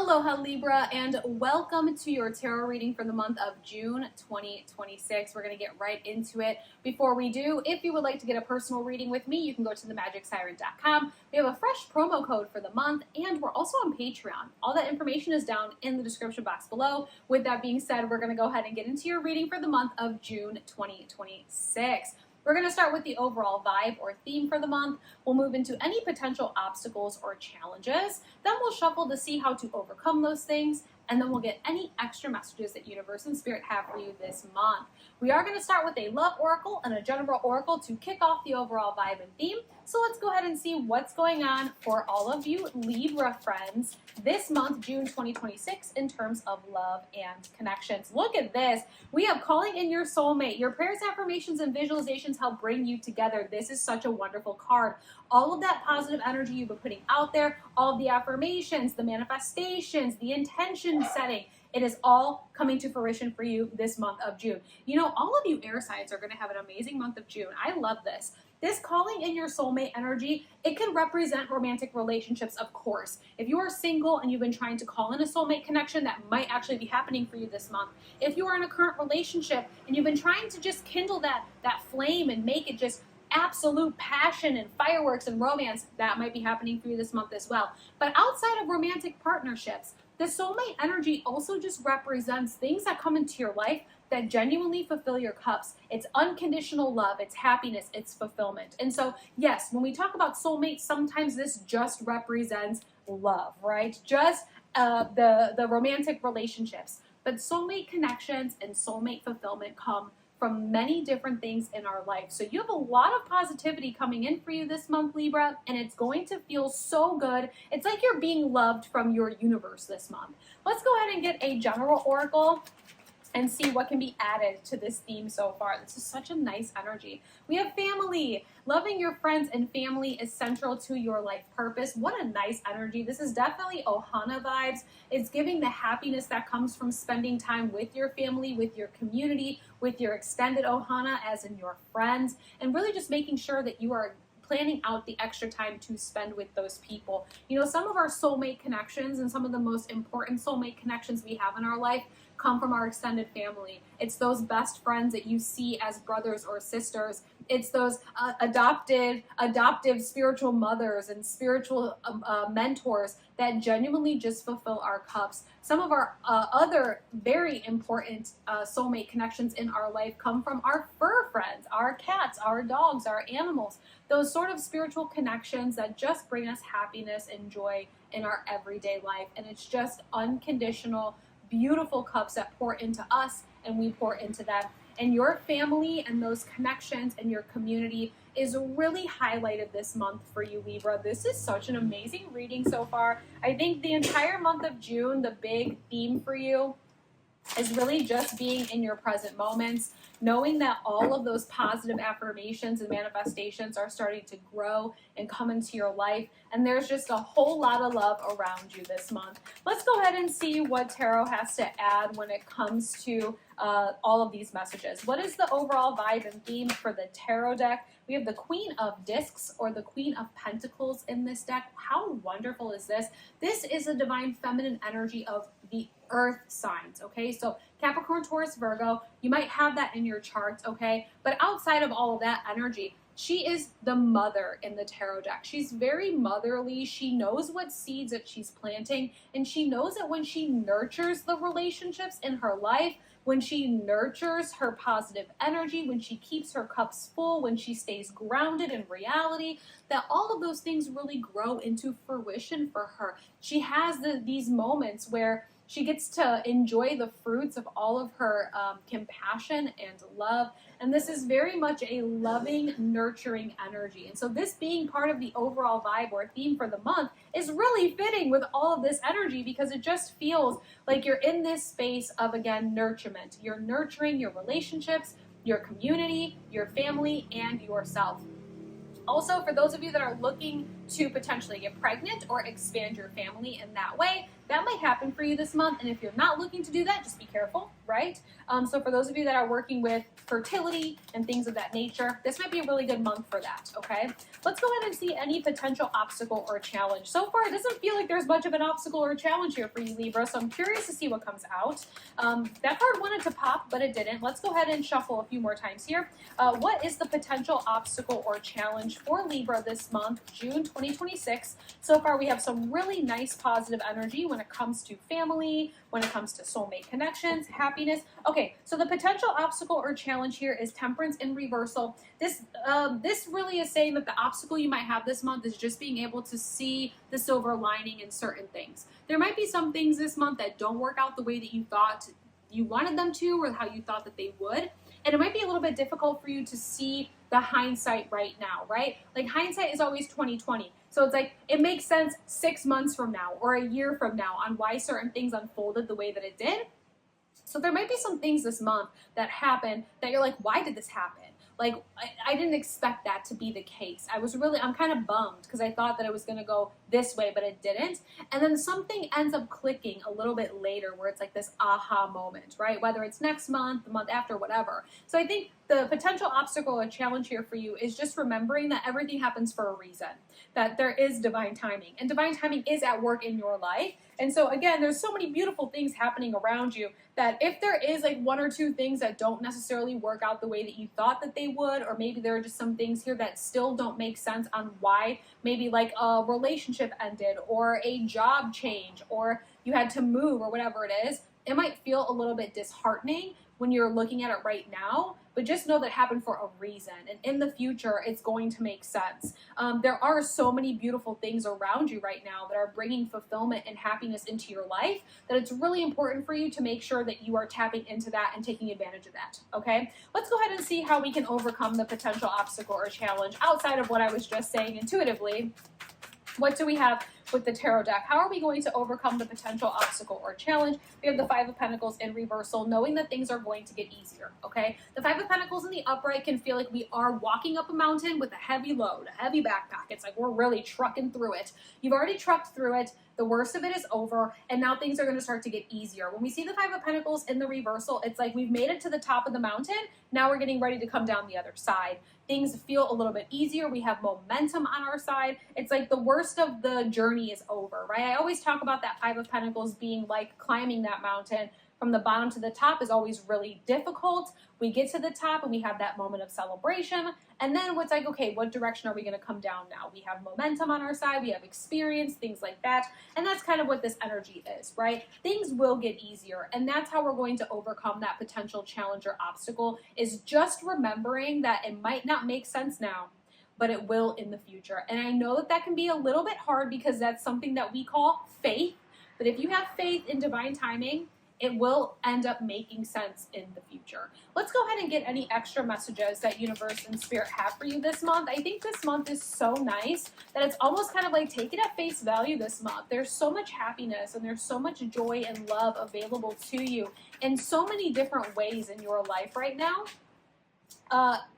Aloha Libra, and welcome to your tarot reading for the month of June 2026. We're going to get right into it. Before we do, if you would like to get a personal reading with me, you can go to themagicsiren.com. We have a fresh promo code for the month, and we're also on Patreon. All that information is down in the description box below. With that being said, we're going to go ahead and get into your reading for the month of June 2026. We're going to start with the overall vibe or theme for the month. We'll move into any potential obstacles or challenges. Then we'll shuffle to see how to overcome those things. And then we'll get any extra messages that Universe and Spirit have for you this month. We are going to start with a love oracle and a general oracle to kick off the overall vibe and theme. So let's go ahead and see what's going on for all of you Libra friends this month, June 2026, in terms of love and connections. Look at this. We have calling in your soulmate. Your prayers, affirmations, and visualizations help bring you together. This is such a wonderful card. All of that positive energy you've been putting out there, all of the affirmations, the manifestations, the intention setting, it is all coming to fruition for you this month of June. You know, all of you air signs are going to have an amazing month of June. I love this. This calling in your soulmate energy, it can represent romantic relationships, of course. If you are single and you've been trying to call in a soulmate connection, that might actually be happening for you this month. If you are in a current relationship and you've been trying to just kindle that flame and make it just absolute passion and fireworks and romance, that might be happening for you this month as well. But outside of romantic partnerships, the soulmate energy also just represents things that come into your life that genuinely fulfill your cups. It's unconditional love, it's happiness, it's fulfillment. And so, yes, when we talk about soulmates, sometimes this just represents love, right? Just the romantic relationships. But soulmate connections and soulmate fulfillment come from many different things in our life. So you have a lot of positivity coming in for you this month, Libra, and it's going to feel so good. It's like you're being loved from your universe this month. Let's go ahead and get a general oracle and see what can be added to this theme so far. This is such a nice energy. We have family. Loving your friends and family is central to your life purpose. What a nice energy. This is definitely Ohana vibes. It's giving the happiness that comes from spending time with your family, with your community, with your extended Ohana, as in your friends, and really just making sure that you are planning out the extra time to spend with those people. You know, some of our soulmate connections and some of the most important soulmate connections we have in our life come from our extended family. It's those best friends that you see as brothers or sisters. It's those adoptive spiritual mothers and spiritual mentors that genuinely just fulfill our cups. Some of our other very important soulmate connections in our life come from our fur friends, our cats, our dogs, our animals. Those sort of spiritual connections that just bring us happiness and joy in our everyday life. And it's just unconditional, beautiful cups that pour into us and we pour into them. And your family and those connections and your community is really highlighted this month for you, Libra. This is such an amazing reading so far. I think the entire month of June, the big theme for you is really just being in your present moments, knowing that all of those positive affirmations and manifestations are starting to grow and come into your life. And there's just a whole lot of love around you this month. Let's go ahead and see what Tarot has to add when it comes to all of these messages. What is the overall vibe and theme for the Tarot deck? We have the Queen of Discs or the Queen of Pentacles in this deck. How wonderful is this? This is a divine feminine energy of the earth signs, okay? So Capricorn, Taurus, Virgo, you might have that in your charts, okay? But outside of all of that energy, she is the mother in the tarot deck. She's very motherly. She knows what seeds that she's planting, and she knows that when she nurtures the relationships in her life, when she nurtures her positive energy, when she keeps her cups full, when she stays grounded in reality, that all of those things really grow into fruition for her. She has these moments where she gets to enjoy the fruits of all of her compassion and love. And this is very much a loving, nurturing energy. And so this being part of the overall vibe or theme for the month is really fitting with all of this energy, because it just feels like you're in this space of, again, nurturement. You're nurturing your relationships, your community, your family, and yourself. Also, for those of you that are looking to potentially get pregnant or expand your family in that way, that might happen for you this month. And if you're not looking to do that, just be careful, right? So for those of you that are working with fertility and things of that nature, this might be a really good month for that, okay? Let's go ahead and see any potential obstacle or challenge. So far, it doesn't feel like there's much of an obstacle or challenge here for you, Libra, so I'm curious to see what comes out. That card wanted to pop, but it didn't. Let's go ahead and shuffle a few more times here. What is the potential obstacle or challenge for Libra this month, June 2026? So far, we have some really nice positive energy when it comes to family, when it comes to soulmate connections, happiness. Okay, so the potential obstacle or challenge here is Temperance in reversal. This really is saying that the obstacle you might have this month is just being able to see the silver lining in certain things. There might be some things this month that don't work out the way that you thought you wanted them to or how you thought that they would. And it might be a little bit difficult for you to see the hindsight right now, right? Like hindsight is always 20/20. So it's like it makes sense 6 months from now or a year from now on why certain things unfolded the way that it did. So there might be some things this month that happen that you're like, why did this happen? Like, I didn't expect that to be the case. I'm kind of bummed because I thought that it was going to go this way, but it didn't. And then something ends up clicking a little bit later where it's like this aha moment, right? Whether it's next month, the month after, whatever. So I think the potential obstacle or challenge here for you is just remembering that everything happens for a reason, that there is divine timing, and divine timing is at work in your life. And so again, there's so many beautiful things happening around you that if there is like one or two things that don't necessarily work out the way that you thought that they would, or maybe there are just some things here that still don't make sense on why, maybe like a relationship ended or a job change or you had to move or whatever it is, it might feel a little bit disheartening when you're looking at it right now, but just know that it happened for a reason. And in the future, it's going to make sense. There are so many beautiful things around you right now that are bringing fulfillment and happiness into your life that it's really important for you to make sure that you are tapping into that and taking advantage of that, okay? Let's go ahead and see how we can overcome the potential obstacle or challenge outside of what I was just saying intuitively. What do we have with the tarot deck? How are we going to overcome the potential obstacle or challenge? We have the Five of Pentacles in reversal, knowing that things are going to get easier, okay? The Five of Pentacles in the upright can feel like we are walking up a mountain with a heavy load, a heavy backpack. It's like we're really trucking through it. You've already trucked through it. The worst of it is over, and now things are going to start to get easier. When we see the Five of Pentacles in the reversal, it's like we've made it to the top of the mountain. Now we're getting ready to come down the other side. Things feel a little bit easier. We have momentum on our side. It's like the worst of the journey is over, right? I always talk about that Five of Pentacles being like climbing that mountain. From the bottom to the top is always really difficult. We get to the top and we have that moment of celebration. And then it's like, okay, what direction are we going to come down now? We have momentum on our side. We have experience, things like that. And that's kind of what this energy is, right? Things will get easier. And that's how we're going to overcome that potential challenge or obstacle, is just remembering that it might not make sense now, but it will in the future. And I know that that can be a little bit hard because that's something that we call faith. But if you have faith in divine timing, it will end up making sense in the future. Let's go ahead and get any extra messages that universe and spirit have for you this month. I think this month is so nice that it's almost kind of like take it at face value this month. There's so much happiness and there's so much joy and love available to you in so many different ways in your life right now.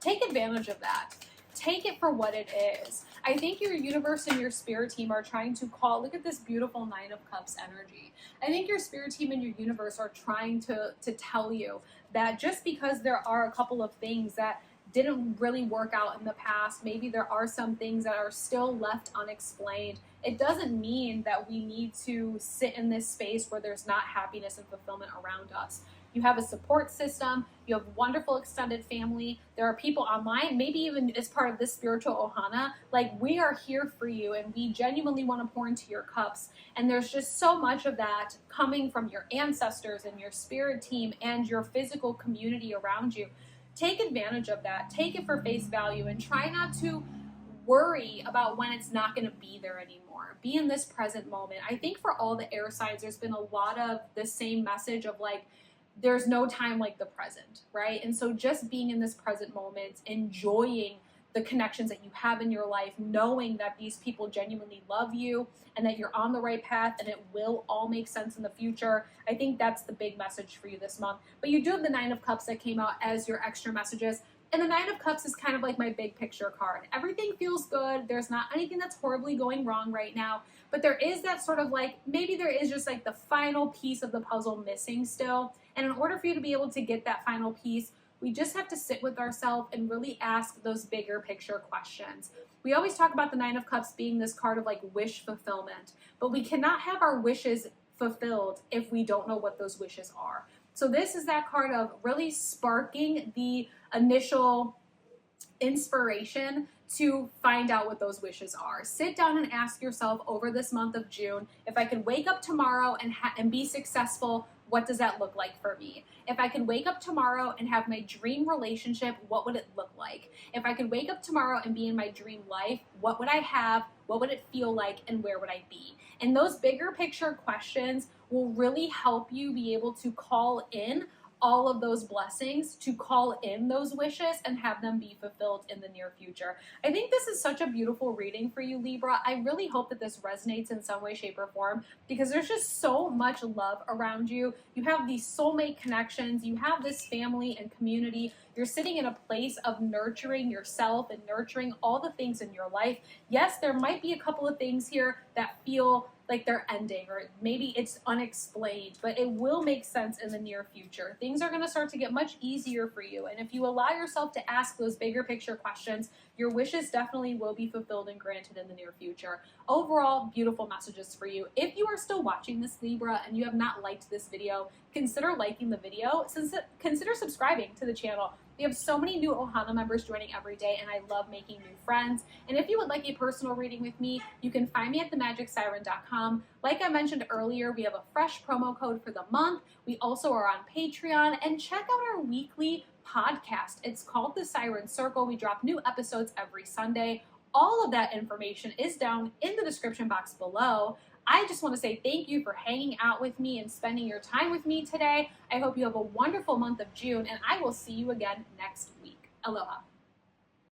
Take advantage of that. Take it for what it is. I think your universe and your spirit team are trying to call, look at this beautiful Nine of Cups energy. I think your spirit team and your universe are trying to tell you that just because there are a couple of things that didn't really work out in the past, maybe there are some things that are still left unexplained, it doesn't mean that we need to sit in this space where there's not happiness and fulfillment around us. You have a support system, you have wonderful extended family, there are people online, maybe even as part of this spiritual ohana, like we are here for you and we genuinely want to pour into your cups. And there's just so much of that coming from your ancestors and your spirit team and your physical community around you. Take advantage of that, take it for face value, and try not to worry about when it's not going to be there anymore. Be in this present moment. I think for all the air signs, there's been a lot of the same message of like, there's no time like the present, right? And so just being in this present moment, enjoying the connections that you have in your life, knowing that these people genuinely love you and that you're on the right path and it will all make sense in the future. I think that's the big message for you this month. But you do have the Nine of Cups that came out as your extra messages. And the Nine of Cups is kind of like my big picture card. Everything feels good. There's not anything that's horribly going wrong right now, but there is that sort of like, maybe there is just like the final piece of the puzzle missing still. And in order for you to be able to get that final piece, we just have to sit with ourselves and really ask those bigger picture questions. We always talk about the Nine of Cups being this card of like wish fulfillment, but we cannot have our wishes fulfilled if we don't know what those wishes are. So this is that card of really sparking the initial inspiration to find out what those wishes are. Sit down and ask yourself over this month of June, if I could wake up tomorrow and be successful, what does that look like for me? If I could wake up tomorrow and have my dream relationship, what would it look like? If I could wake up tomorrow and be in my dream life, what would I have? What would it feel like? And where would I be? And those bigger picture questions will really help you be able to call in all of those blessings, to call in those wishes and have them be fulfilled in the near future. I think this is such a beautiful reading for you, Libra. I really hope that this resonates in some way, shape, or form, because there's just so much love around you. You have these soulmate connections. You have this family and community. You're sitting in a place of nurturing yourself and nurturing all the things in your life. Yes, there might be a couple of things here that feel like they're ending, or maybe it's unexplained, but it will make sense in the near future. Things are going to start to get much easier for you. And if you allow yourself to ask those bigger picture questions, your wishes definitely will be fulfilled and granted in the near future. Overall, beautiful messages for you. If you are still watching this, Libra, and you have not liked this video, consider liking the video. Consider subscribing to the channel. We have so many new Ohana members joining every day, and I love making new friends. And if you would like a personal reading with me, you can find me at themagicsiren.com. Like I mentioned earlier, we have a fresh promo code for the month. We also are on Patreon, and check out our weekly podcast. It's called The Siren Circle. We drop new episodes every Sunday. All of that information is down in the description box below. I just want to say thank you for hanging out with me and spending your time with me today. I hope you have a wonderful month of June, and I will see you again next week. Aloha.